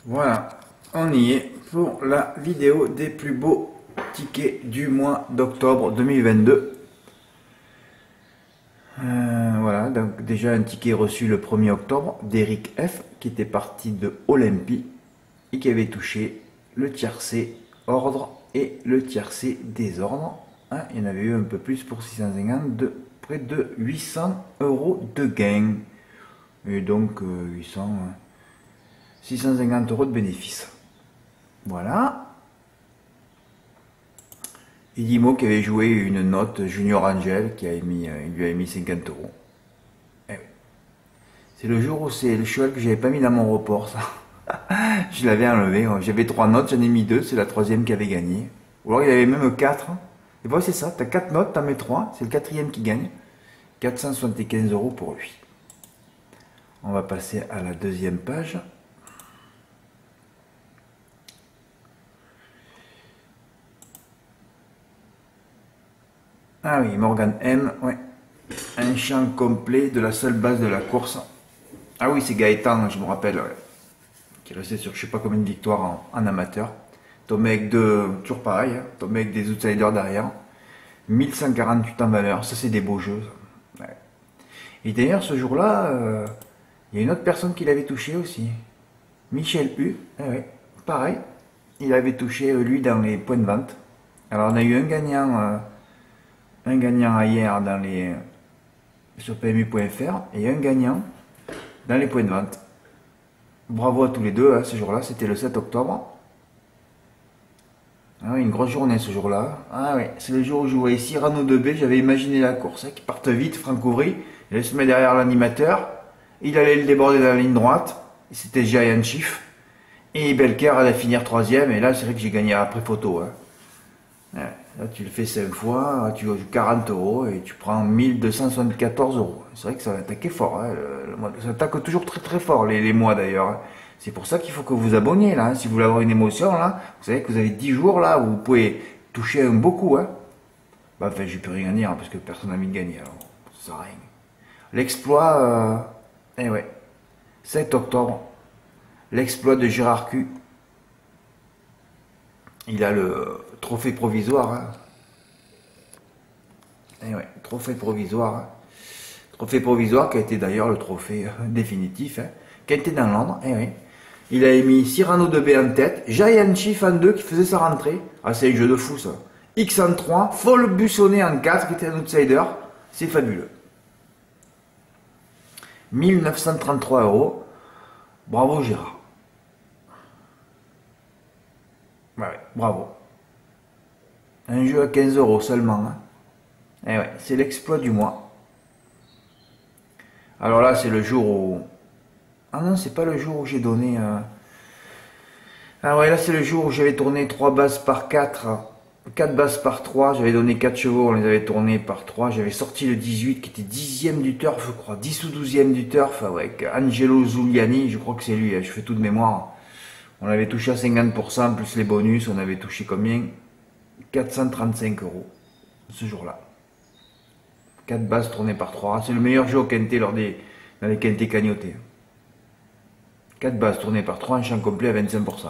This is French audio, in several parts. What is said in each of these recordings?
Voilà, on y est pour la vidéo des plus beaux tickets du mois d'octobre 2022. Voilà, donc déjà un ticket reçu le 1er octobre d'Eric F qui était parti de Olympie et qui avait touché le tiercé ordre et le tiercé désordre. Hein, il y en avait eu un peu plus pour 650, de près de 800 € de gain. Et donc 650 € de bénéfice. Voilà. Idimo qui avait joué une note Junior Angel qui a émis, il lui a mis 50 €. Eh oui. C'est le jour où c'est le cheval que j'avais pas mis dans mon report, ça. Je l'avais enlevé. J'avais 3 notes, j'en ai mis 2, c'est la troisième qui avait gagné. Ou alors il y avait même 4. Et voilà, c'est ça, tu as 4 notes, tu en mets 3, c'est le quatrième qui gagne. 475 € pour lui. On va passer à la deuxième page. Ah oui, Morgan M, ouais. Un champ complet de la seule base de la course. Ah oui, c'est Gaëtan, je me rappelle, ouais, qui restait sur je sais pas combien de victoires en amateur. Tombé avec toujours pareil, hein, tombé avec des outsiders derrière. 1148 en valeur, ça c'est des beaux jeux. Ça. Ouais. Et d'ailleurs, ce jour-là, il y a une autre personne qui l'avait touché aussi. Michel U, ouais, pareil. Il avait touché, lui, dans les points de vente. Alors, on a eu un gagnant hier sur PMU.fr et un gagnant dans les points de vente. Bravo à tous les deux, hein, ce jour-là, c'était le 7 octobre. Ah oui, une grosse journée ce jour-là. Ah oui, c'est le jour où je voyais Cyrano de B, j'avais imaginé la course, hein, qui partent vite, Franck Ouvry, il allait se mettre derrière l'animateur, il allait le déborder dans la ligne droite, et c'était Giant Chief, et Belker allait finir troisième, et là c'est vrai que j'ai gagné après photo. Hein. Ouais, là tu le fais 5 fois, tu joues 40 € et tu prends 1274 €. C'est vrai que ça va attaquer fort, hein, ça attaque toujours très très fort les mois d'ailleurs. Hein. C'est pour ça qu'il faut que vous abonniez là, hein. Si vous voulez avoir une émotion là, vous savez que vous avez 10 jours là où vous pouvez toucher un beaucoup. Hein. Bah, enfin, j'ai plus rien à dire hein, parce que personne n'a mis de gagner, alors ça sert à rien. L'exploit, eh ouais, 7 octobre, l'exploit de Gérard Q. Il a le trophée provisoire. Hein. Eh ouais, trophée provisoire. Hein. Trophée provisoire qui a été d'ailleurs le trophée définitif. Hein, qui a été dans l'ordre. Eh oui. Il a émis Cyrano de B en tête, Giant Chief en 2 qui faisait sa rentrée. Ah, c'est un jeu de fou ça. X en 3, Folle Bussonnet en 4 qui était un outsider. C'est fabuleux. 1933 €. Bravo Gérard. Ouais, bravo. Un jeu à 15 € seulement. Hein. Eh ouais, c'est l'exploit du mois. Alors là, c'est le jour où... Ah non, c'est pas le jour où j'ai donné... Ah ouais, là c'est le jour où j'avais tourné 3 bases par 4, 4 bases par 3, j'avais donné 4 chevaux, on les avait tournés par 3, j'avais sorti le 18 qui était 10e du turf, je crois, 10 ou 12e du turf, avec Angelo Zuliani, je crois que c'est lui, je fais tout de mémoire. On avait touché à 50%, plus les bonus, on avait touché combien? 435 € ce jour-là. 4 bases tournées par 3. C'est le meilleur jeu au quintet dans les quintets cagnotés. 4 bases tournées par 3, un champ complet à 25%.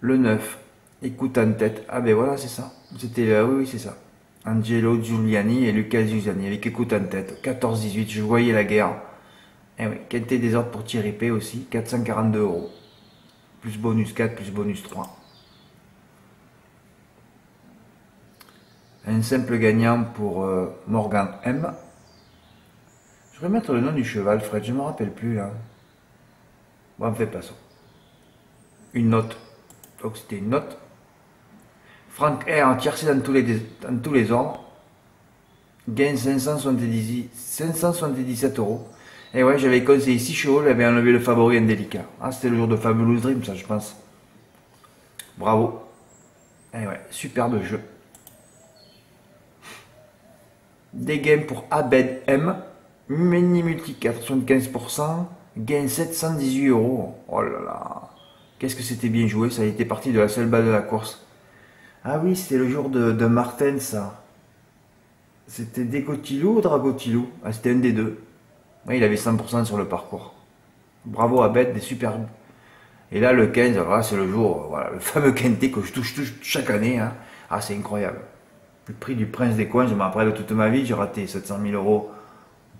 Le 9, écoute en tête. Ah ben voilà, c'est ça. C'était là, oui, c'est ça. Angelo Giuliani et Lucas Giuliani avec écoute en tête. 14-18, je voyais la guerre. Eh oui, quintet des ordres pour Thierry P aussi, 442 €. Plus bonus 4, plus bonus 3. Un simple gagnant pour Morgan M. Je vais mettre le nom du cheval, Fred, je ne me rappelle plus là. Bon, on fait pas ça. Une note. Donc c'était une note. Franck R en tiercé dans tous les ordres. Gain 577 €. Et ouais, j'avais conseillé 6 chevaux, j'avais enlevé le favori indélicat. Ah, c'était le jour de Fabulous Dream, ça, je pense. Bravo. Et ouais, superbe jeu. Des gains pour Abed M. Mini multi 4, 75%. Gain 718 €. Oh là là. Qu'est-ce que c'était bien joué, ça a été parti de la seule balle de la course. Ah oui, c'était le jour de Martin, ça. C'était Décotilou ou Dragotilou? Ah, c'était un des deux. Ouais, il avait 100% sur le parcours. Bravo à Bête, des super. Et là, le 15, alors là, c'est le jour, voilà, le fameux quintet que je touche chaque année. Hein. Ah, c'est incroyable. Le prix du Prince des Coins, je me rappelle de toute ma vie, j'ai raté 700 000 euros,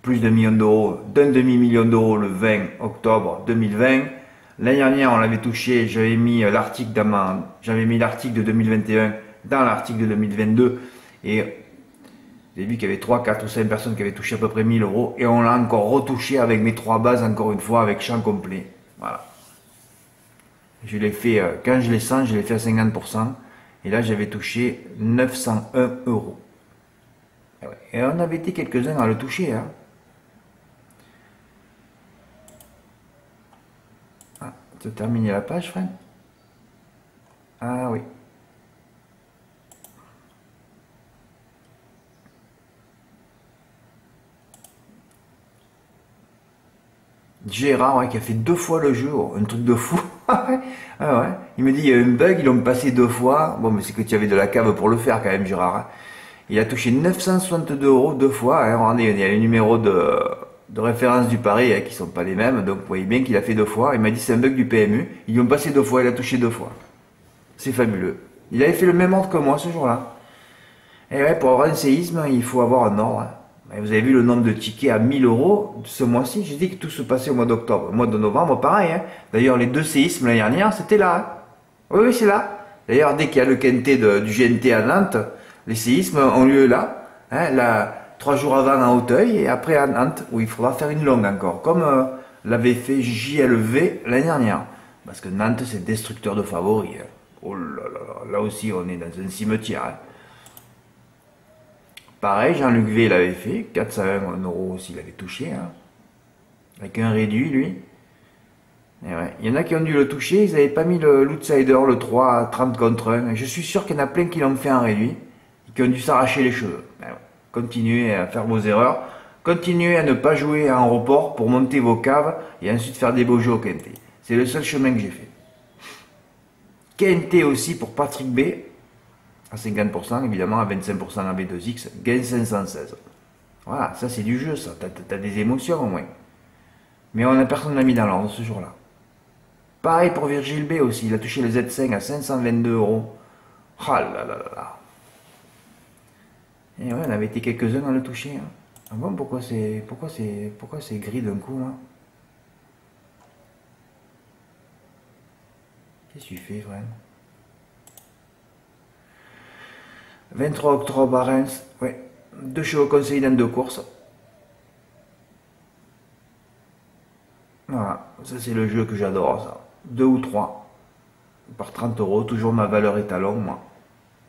plus de millions d'euros, d'un demi-million d'euros le 20 octobre 2020. L'année dernière, on l'avait touché, j'avais mis l'article j'avais mis l'article de 2021 dans l'article de 2022. Et j'ai vu qu'il y avait 3, 4 ou 5 personnes qui avaient touché à peu près 1000 euros. Et on l'a encore retouché avec mes 3 bases, encore une fois, avec champ complet. Voilà. Je l'ai fait, quand je les sens, je l'ai fait à 50%. Et là, j'avais touché 901 euros. Et, ouais. Et on avait été quelques-uns à le toucher. Hein. Ah, tu as terminé la page, Fred? Ah oui. Gérard, ouais, qui a fait 2 fois le jeu, un truc de fou. Ah ouais. Il me dit, il y a eu un bug, ils l'ont passé 2 fois. Bon, mais c'est que tu avais de la cave pour le faire quand même, Gérard. Hein. Il a touché 962 euros 2 fois. Hein. Regardez, il y a les numéros de référence du pari hein, qui sont pas les mêmes. Donc, vous voyez bien qu'il a fait 2 fois. Il m'a dit, c'est un bug du PMU. Ils l'ont passé 2 fois, il a touché 2 fois. C'est fabuleux. Il avait fait le même ordre que moi ce jour-là. Et ouais, pour avoir un séisme, il faut avoir un ordre. Hein. Vous avez vu le nombre de tickets à 1000 euros ce mois-ci. J'ai dit que tout se passait au mois d'octobre. Au mois de novembre, pareil. Hein. D'ailleurs, les 2 séismes l'année dernière, c'était là. Hein. Oui, c'est là. D'ailleurs, dès qu'il y a le quintet du GNT à Nantes, les séismes ont lieu là. Hein, là 3 jours avant à Auteuil et après à Nantes, où il faudra faire une longue encore. Comme l'avait fait JLV l'année dernière. Parce que Nantes, c'est destructeur de favoris. Hein. Oh là là, là aussi, on est dans un cimetière. Hein. Pareil, Jean-Luc V l'avait fait, 401 euros aussi, il avait touché, hein, avec un réduit, lui. Et ouais. Il y en a qui ont dû le toucher, ils n'avaient pas mis l'outsider, le 3 à 30 contre 1. Et je suis sûr qu'il y en a plein qui l'ont fait en réduit, et qui ont dû s'arracher les cheveux. Ouais. Continuez à faire vos erreurs, continuez à ne pas jouer en report pour monter vos caves, et ensuite faire des beaux jeux au quintet. C'est le seul chemin que j'ai fait. Quintet aussi pour Patrick B, à 50%, évidemment, à 25% en B2X, gain 516. Voilà, ça c'est du jeu, ça. T'as des émotions au moins. Mais on a personne n'a mis dans l'ordre ce jour-là. Pareil pour Virgile B aussi, il a touché le Z5 à 522 euros. Ah là là là là. Et ouais, on avait été quelques-uns à le toucher. Hein. Ah bon, pourquoi c'est gris d'un coup là? Qu'est-ce que tu fais, frère? 23 octobre à Reims, ouais. 2 chevaux conseillés dans 2 courses. Voilà, ça c'est le jeu que j'adore, ça. 2 ou 3 par 30 euros, toujours ma valeur étalon, moi.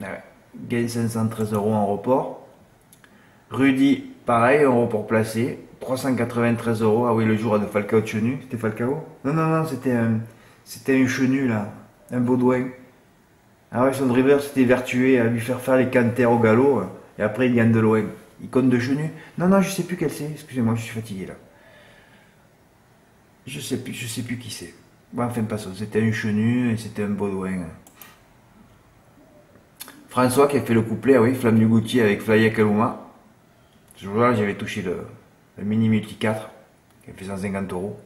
Ouais. Gain 513 euros en report. Rudy, pareil, en report placé. 393 euros. Ah oui, le jour de Falcao de Chenu. C'était Falcao? Non, non, non, c'était un Chenu, là. Un Baudouin. Ah ouais, son driver s'était vertué à lui faire les canters au galop. Et après, il gagne de loin. Il compte de Chenu. Non, non, je sais plus quel c'est. Excusez-moi, je suis fatigué, là. Je sais plus qui c'est. Bon, enfin, pas ça. C'était un Chenu et c'était un Baudouin. François qui a fait le couplet, ah oui, Flamme du Goutier avec Flaya Kaluma. Ce jour-là, j'avais touché le mini multi 4 qui a fait 150 euros.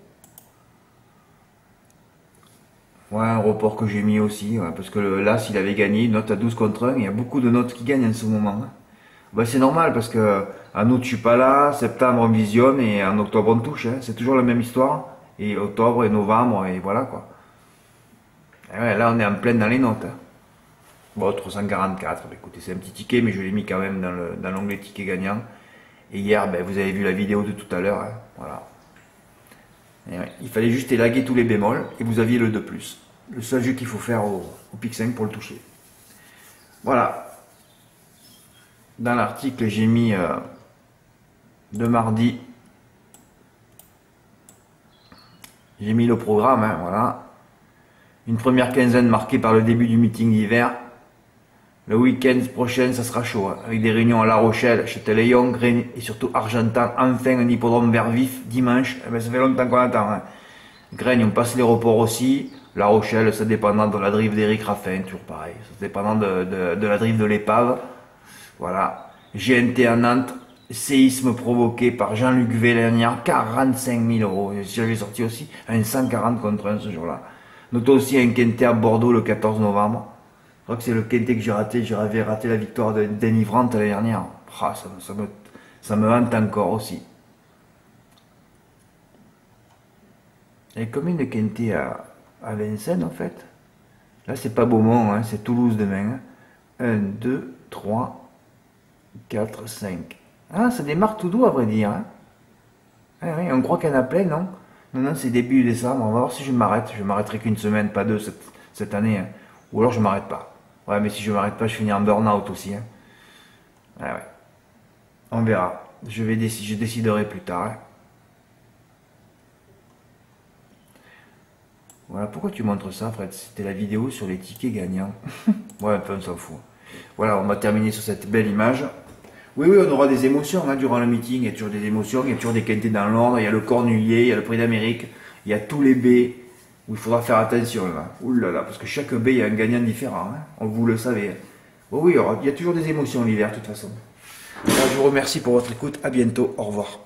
Ouais, un report que j'ai mis aussi, ouais, parce que là, s'il avait gagné, note à 12 contre 1, il y a beaucoup de notes qui gagnent en ce moment. Hein. Bah, c'est normal parce que en août, je suis pas là, septembre, on visionne et en octobre, on touche. Hein. C'est toujours la même histoire. Et octobre et novembre, et voilà quoi. Et ouais, là, on est en pleine dans les notes. Hein. Bon, 344, bah, écoutez, c'est un petit ticket, mais je l'ai mis quand même dans l'onglet ticket gagnant. Et hier, ben, vous avez vu la vidéo de tout à l'heure. Hein. Voilà. Et ouais, il fallait juste élaguer tous les bémols et vous aviez le 2+. Le seul jeu qu'il faut faire au pic 5 pour le toucher. Voilà. Dans l'article, j'ai mis de mardi. J'ai mis le programme. Hein, voilà. Une première quinzaine marquée par le début du meeting d'hiver. Le week-end prochain, ça sera chaud, hein, avec des réunions à La Rochelle, Châtellerault, Graines et surtout Argentan. Enfin, un hippodrome vert vif, dimanche. Eh ben, ça fait longtemps qu'on attend. Hein. Graines, on passe les reports aussi. La Rochelle, ça dépendant de la drive d'Éric Raffin, toujours pareil. Ça dépendant de la drive de l'épave. Voilà. GNT à Nantes, séisme provoqué par Jean-Luc V l'année dernière, 45 000 euros. J'avais sorti aussi un 140 contre 1 ce jour-là. Notons aussi un quintet à Bordeaux le 14 novembre. Je crois que c'est le quintet que j'ai raté. J'avais raté la victoire d'Enivrante l'année dernière. Ah, ça me hante encore aussi. Il y a combien de quintet à Vincennes en fait? Là c'est pas Beaumont, hein, c'est Toulouse demain. 1, 2, 3, 4, 5. Ah, ça démarre tout doux à vrai dire. Hein. Ah, oui, on croit qu'il y en a plein, non? Non, non, c'est début décembre. On va voir si je m'arrête. Je m'arrêterai qu'une semaine, pas deux cette année. Hein. Ou alors je m'arrête pas. Ouais, mais si je m'arrête pas, je finis en burn-out aussi. Hein. Ah ouais. On verra. Je déciderai plus tard. Hein. Voilà, pourquoi tu montres ça, Fred? C'était la vidéo sur les tickets gagnants. Ouais, enfin, on s'en fout. Voilà, on va terminer sur cette belle image. Oui, oui, on aura des émotions hein, durant le meeting. Il y a toujours des émotions, il y a toujours des quintets dans l'ordre. Il y a le Cornulier, il y a le Prix d'Amérique, il y a tous les baies où il faudra faire attention. Là. Ouh là là, parce que chaque baie, il y a un gagnant différent. Hein. Vous le savez. Oh oui, il y a toujours des émotions l'hiver, de toute façon. Alors, je vous remercie pour votre écoute. À bientôt. Au revoir.